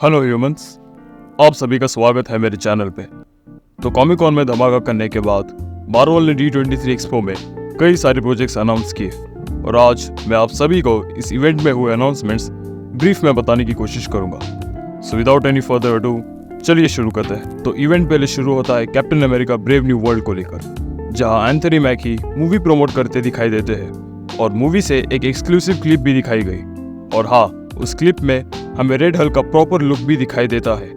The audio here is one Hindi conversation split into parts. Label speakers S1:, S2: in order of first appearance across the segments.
S1: हेलो ह्यूमंस, आप सभी का स्वागत है मेरे चैनल पे। तो कॉमिक कॉन में धमाका करने के बाद मार्वल ने D23 एक्सपो में कई सारे प्रोजेक्ट्स अनाउंस किए और आज मैं आप सभी को इस इवेंट में हुए अनाउंसमेंट्स ब्रीफ में बताने की कोशिश करूंगा। So without any further ado चलिए शुरू करते हैं। तो इवेंट पहले शुरू होता है captain America brave new world को लेकर, जहां एंथनी मैकी मूवी प्रमोट करते दिखाई देते हैं और मूवी से एक एक्सक्लूसिव क्लिप भी दिखाई गई। और हाँ, उस क्लिप में हमें रेड हल्क का प्रॉपर लुक भी दिखाई देता है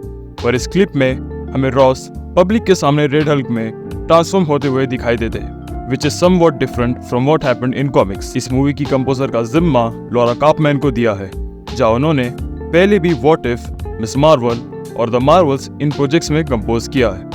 S1: और इस क्लिप में हमें रॉस पब्लिक के सामने रेड हल्क में ट्रांसफॉर्म होते हुए दिखाई देते हैं, which is somewhat different from what happened in comics. इस मूवी की कंपोजर का जिम्मा लॉरा काफमैन को दिया है, जहां उन्होंने पहले भी व्हाट इफ, मिस मार्वल और द मार्वल्स इन प्रोजेक्ट्स में कंपोज किया है।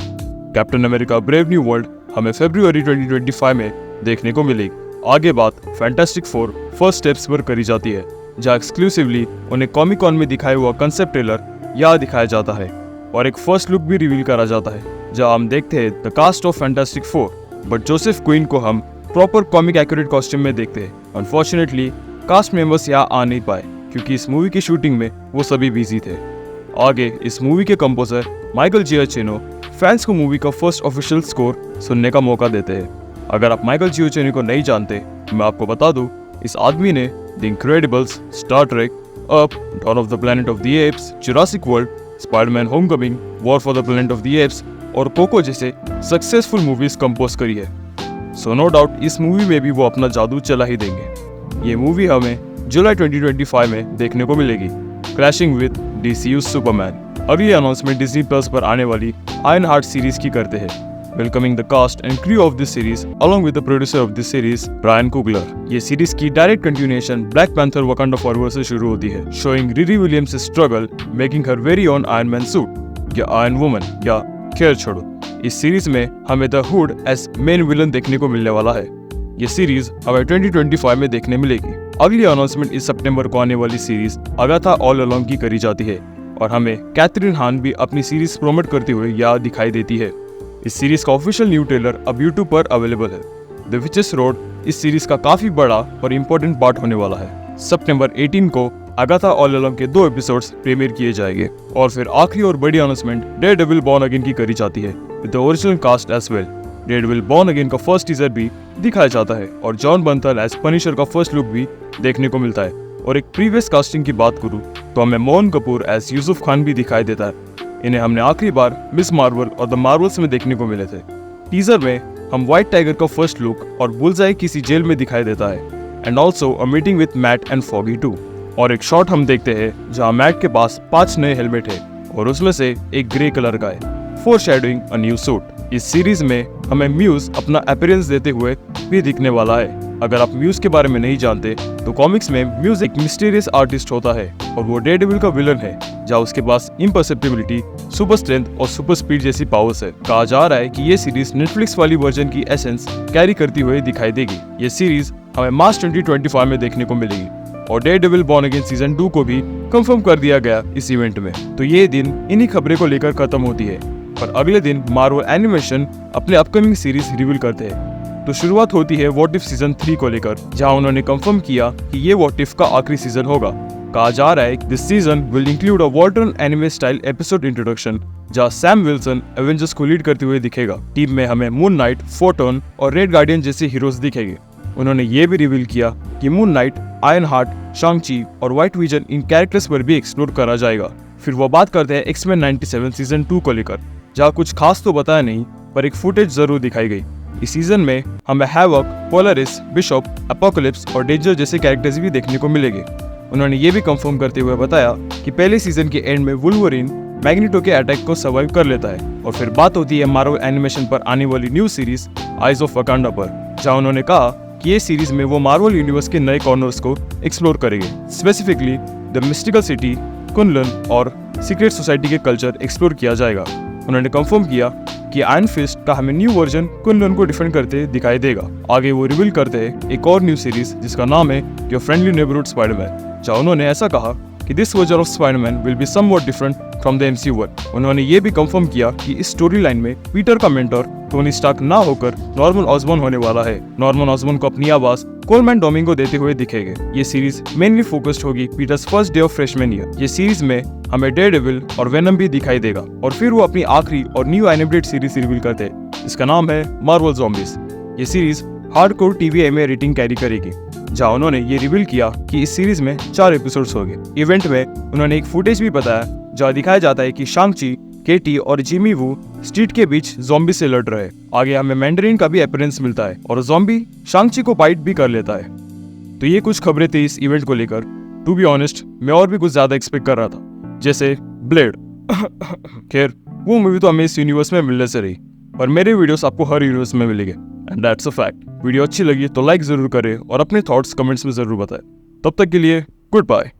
S1: Captain America brave new world हमें फरवरी 2025 में देखने को मिलेगी। आगे बात फैंटास्टिक फोर फर्स्ट स्टेप्स पर करी जाती है, जहाँ एक्सक्लूसिवली उन्हें कॉमिक कॉन में दिखाया हुआ कंसेप्ट ट्रेलर यहाँ दिखाया जाता है और एक फर्स्ट लुक भी रिवील करा जाता है, जहाँ हम देखते हैं the cast of Fantastic Four, but Joseph Quinn को हम प्रॉपर कॉमिक एक्यूरेट कॉस्ट्यूम में देखते हैं। अनफॉर्चुनेटली कास्ट मेंबर्स यहाँ आ नहीं पाए क्योंकि इस मूवी की शूटिंग में वो सभी बिजी थे। आगे इस मूवी के कंपोजर माइकल जियाचिनो फैंस को मूवी का फर्स्ट ऑफिशियल स्कोर सुनने का मौका देते हैं। अगर आप माइकल जियाचिनो को नहीं जानते, मैं आपको बता दूं, इस आदमी ने The Incredibles, Star Trek, Up, Dawn of the Planet of the Apes, Jurassic World, Spiderman Homecoming, War for the Planet of the Apes और कोको जैसे सक्सेसफुल मूवीज कंपोज करी है। सो नो डाउट इस मूवी में भी वो अपना जादू चला ही देंगे। ये मूवी हमें जुलाई 2025 में देखने को मिलेगी, क्रैशिंग विद DCU सुपरमैन। अगली अनाउंसमेंट डिज्नी प्लस पर आने वाली आयरन हार्ट सीरीज की करते हैं, welcoming the cast and crew of this series along with the producer of this series Brian Kugler. ये सीरीज की direct continuation Black Panther Wakanda Forever से शुरू होती है, showing Riri Williams struggle making her very own Iron Man suit या आयरन वुमन या खैर छोड़ो। इस सीरीज में हमें the Hood as main villain देखने को मिलने वाला है। ये सीरीज हमें 2025 में देखने मिलेगी। अगली अनाउंसमेंट इस सितंबर को आने वाली सीरीज अगाथा ऑल अलोंग की करी जाती है और हमें कैथरीन हान भी अपनी सीरीज प्रमोट करते हुए यहाँ दिखाई देती है। इस सीरीज का ऑफिशियल न्यू ट्रेलर अब YouTube पर अवेलेबल है। द विचेस रोड इस सीरीज का काफी बड़ा और इम्पोर्टेंट पार्ट होने वाला है। सितंबर 18 को अगाथा ऑल अलोंग के 2 एपिसोड्स प्रीमियर किए जाएंगे और फिर आखिरी और बड़ी अनाउंसमेंट डेयरडेविल बॉर्न अगेन की करी जाती है with the original cast as well. Daredevil Born Again का फर्स्ट टीजर भी दिखाया जाता है और जॉन बंथल एज पनिशर का फर्स्ट लुक भी देखने को मिलता है। और एक प्रीवियस कास्टिंग की बात करूँ तो हमें मोहन कपूर एज यूसुफ खान भी दिखाई देता है। इन्हें हमने आखिरी बार मिस मार्वल और द मार्वल्स में देखने को मिले थे। टीजर में हम व्हाइट टाइगर का फर्स्ट लुक और बुलजाई किसी जेल में दिखाई देता है and also a meeting with Matt and Foggy too. और एक शॉट हम देखते हैं जहां मैट के पास 5 नए हेलमेट है और उसमें से एक ग्रे कलर का है, फोरशैडोइंग अ न्यू सूट। इस सीरीज में हमें म्यूज अपना अपीयरेंस देते हुए भी दिखने वाला है। अगर आप म्यूज के बारे में नहीं जानते तो कॉमिक्स में म्यूज एक मिस्टीरियस आर्टिस्ट होता है और वो डेयरडेविल का विलन है, जहाँ उसके पास इम्परसेप्टिबिलिटी, सुपर स्ट्रेंथ और सुपर स्पीड जैसी पावर्स है। कहा जा रहा है कि ये सीरीज नेटफ्लिक्स वाली वर्जन की एसेंस कैरी करती हुई दिखाई देगी। ये सीरीज हमें मार्च 2025 में देखने को मिलेगी और डेयरडेविल बॉर्न अगेन सीजन 2 को भी कंफर्म कर दिया गया इस इवेंट में। तो ये दिन इन्हीं खबरें को लेकर खत्म होती है और अगले दिन मार्वल एनिमेशन अपने अपकमिंग सीरीज रिवील करते हैं। तो शुरुआत होती है व्हाट इफ सीजन 3 को लेकर, जहां उन्होंने कंफर्म किया कि ये व्हाट इफ का आखिरी सीजन होगा। कहा जा रहा है कि this season will include a alternate anime style episode introduction, जहां सैम विल्सन एवेंजर्स को लीड करते हुए दिखेगा। टीम में हमें मून नाइट, फोटोन और रेड गार्डियन जैसे हीरोज दिखेंगे। उन्होंने ये भी रिवील किया कि Moon Knight, Iron Heart, Shang Chi और व्हाइट विजन इन कैरेक्टर्स पर भी एक्सप्लोर करा जाएगा। फिर वो बात करते हैं एक्स-मैन 97 सीजन 2 को लेकर, जहाँ कुछ खास तो बताया नहीं पर एक फुटेज जरूर दिखाई गई। इस सीजन में हमें हैवॉक, पोलरिस, बिशॉप, एपोकलिप्स और डेंजर जैसे कैरेक्टर्स भी देखने को मिलेंगे। उन्होंने ये भी कंफर्म करते हुए बताया कि पहले सीजन के एंड में वुल्वरीन मैग्नेटो के अटैक को सर्वाइव कर लेता है। और फिर बात होती है मार्वल एनिमेशन पर आने वाली new series eyes of Wakanda पर, जहाँ उन्होंने कहा कि ये सीरीज में वो मार्वल यूनिवर्स के नए कॉर्नर्स को एक्सप्लोर करेंगे, स्पेसिफिकली द मिस्टिकल सिटी, कुनलन और सीक्रेट सोसाइटी के कल्चर एक्सप्लोर किया जाएगा। उन्होंने कंफर्म किया कि आयरन फिस्ट का हमें न्यू वर्जन कुनलन को डिफेंड करते दिखाई देगा। आगे वो रिवील करते हैं एक और न्यू सीरीज जिसका नाम है योर फ्रेंडली नेबरहुड स्पाइडरमैन, जहाँ उन्होंने ऐसा कहा कि this version of Spiderman will be somewhat different from the MCU world. उन्होंने ये भी कंफर्म किया कि इस स्टोरी लाइन में पीटर का मेंटर टोनी स्टार्क ना होकर नॉर्मन ऑसबॉर्न होने वाला है। नॉर्मन ऑसबॉर्न को अपनी आवाज कोलमैन डोमिंगो देते हुए दिखेंगे। ये सीरीज मेनली फोकस्ड होगी Peter's first day of freshman year. ये सीरीज में हमें डेयरडेविल और वेनम भी दिखाई देगा और फिर वो अपनी आखिरी और न्यू एनिमेटेड सीरीज रिवील करते हैं। इसका नाम है मार्वल ज़ॉम्बीज। ये series hardcore TVMA rating carry करेगी, जहां उन्होंने ये रिवील किया कि इस सीरीज में 4 एपिसोड्स होंगे। इवेंट में उन्होंने एक फुटेज भी बताया जहां दिखाया जाता है कि शांग-ची, केटी और जिमी वू स्ट्रीट के बीच ज़ॉम्बी से लड़ रहे हैं। आगे हमें मैंडरिन का भी अपीयरेंस मिलता है और ज़ॉम्बी शांग-ची को बाइट भी कर लेता है। तो ये कुछ खबरें थी इस इवेंट को लेकर। टू बी ऑनेस्ट, मैं और भी कुछ ज्यादा एक्सपेक्ट कर रहा था, जैसे ब्लेड। खैर, वो मूवी तो हमें इस यूनिवर्स में मिलने से रही, पर मेरे वीडियोस आपको हर यूनिवर्स में मिलेंगे, and that's a fact. Video अच्छी लगी तो लाइक जरूर करें और अपने थॉट्स कमेंट्स में जरूर बताएं। तब तक के लिए गुड बाय।